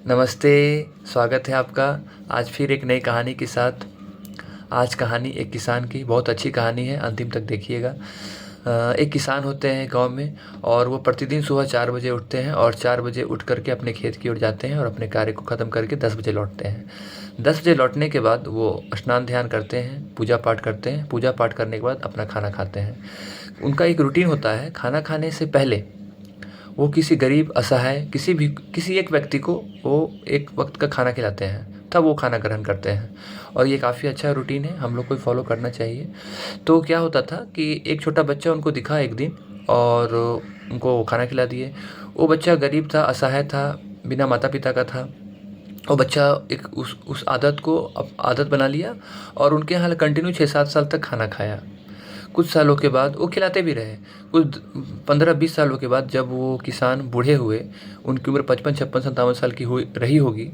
नमस्ते, स्वागत है आपका आज फिर एक नई कहानी के साथ। आज कहानी एक किसान की बहुत अच्छी कहानी है, अंतिम तक देखिएगा। एक किसान होते हैं गाँव में और वो प्रतिदिन सुबह 4 बजे उठते हैं और 4 बजे उठ कर के अपने खेत की ओर जाते हैं और अपने कार्य को ख़त्म करके 10 बजे लौटते हैं। 10 बजे लौटने के बाद वो स्नान ध्यान करते हैं, पूजा पाठ करते हैं। पूजा पाठ करने के बाद अपना खाना खाते हैं। उनका एक रूटीन होता है, खाना खाने से पहले वो किसी गरीब, असहाय, किसी एक व्यक्ति को वो एक वक्त का खाना खिलाते हैं, तब वो खाना ग्रहण करते हैं। और ये काफ़ी अच्छा रूटीन है, हम लोग को फॉलो करना चाहिए। तो क्या होता था कि एक छोटा बच्चा उनको दिखा एक दिन और उनको खाना खिला दिए। वो बच्चा गरीब था, असहाय था, बिना माता पिता का था। वो बच्चा एक उस आदत को अब आदत बना लिया और उनके यहाँ कंटिन्यू 6-7 साल तक खाना खाया। कुछ सालों के बाद वो खिलाते भी रहे। कुछ 15-20 सालों के बाद जब वो किसान बूढ़े हुए, उनकी उम्र 55-56-57 साल की हुई रही होगी।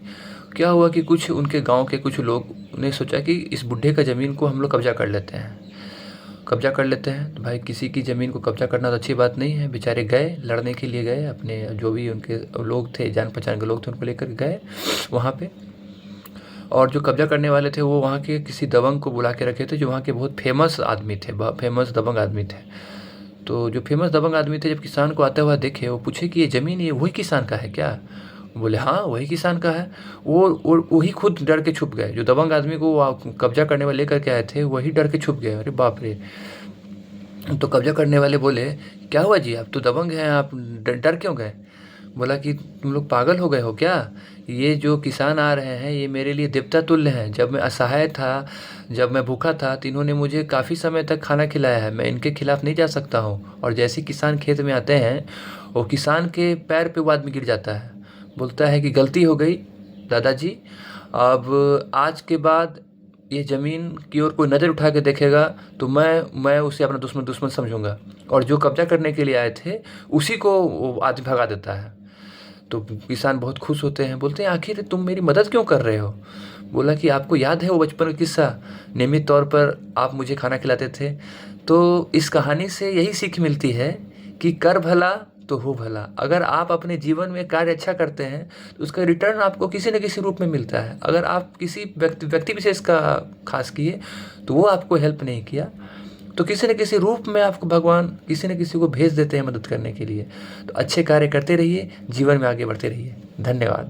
क्या हुआ कि कुछ उनके गांव के कुछ लोग ने सोचा कि इस बुढ़े का ज़मीन को हम लोग कब्जा कर लेते हैं। कब्जा कर लेते हैं तो भाई, किसी की ज़मीन को कब्जा करना तो अच्छी बात नहीं है। बेचारे गए, लड़ने के लिए गए, अपने जो भी उनके लोग थे, जान पहचान के लोग थे, उनको लेकर गए वहाँ पे। और जो कब्जा करने वाले थे वो वहाँ के किसी दबंग को बुला के रखे थे, जो वहाँ के बहुत फेमस आदमी थे, फेमस दबंग आदमी थे। तो जो फेमस दबंग आदमी थे, जब किसान को आता हुआ देखे, वो पूछे कि ये ज़मीन ये वही किसान का है क्या? बोले हाँ, वही किसान का है। वो वही खुद डर के छुप गए। जो दबंग आदमी को वो कब्जा करने वाले लेकर के आए थे, वही डर के छुप गए। अरे बाप रे! तो कब्जा करने वाले बोले, क्या हुआ जी, आप तो दबंग हैं, आप डर क्यों गए? बोला कि तुम लोग पागल हो गए हो क्या? ये जो किसान आ रहे हैं, ये मेरे लिए देवता तुल्य हैं। जब मैं असहाय था, जब मैं भूखा था, तो इन्होंने मुझे काफ़ी समय तक खाना खिलाया है। मैं इनके खिलाफ़ नहीं जा सकता हूँ। और जैसे ही किसान खेत में आते हैं, वो किसान के पैर पे वो आदमी गिर जाता है। बोलता है कि गलती हो गई दादाजी, अब आज के बाद ये ज़मीन की ओर कोई नज़र उठा के देखेगा तो मैं उसे अपना दुश्मन दुश्मन समझूंगा। और जो कब्जा करने के लिए आए थे, उसी को वो आदमी भगा देता है। तो किसान बहुत खुश होते हैं, बोलते हैं आखिर तुम मेरी मदद क्यों कर रहे हो? बोला कि आपको याद है वो बचपन का किस्सा, नियमित तौर पर आप मुझे खाना खिलाते थे। तो इस कहानी से यही सीख मिलती है कि कर भला तो हो भला। अगर आप अपने जीवन में कार्य अच्छा करते हैं तो उसका रिटर्न आपको किसी न किसी रूप में मिलता है। अगर आप किसी व्यक्ति विशेष का खास किए तो वो आपको हेल्प नहीं किया, तो किसी न किसी रूप में आपको भगवान किसी न किसी को भेज देते हैं मदद करने के लिए। तो अच्छे कार्य करते रहिए, जीवन में आगे बढ़ते रहिए। धन्यवाद।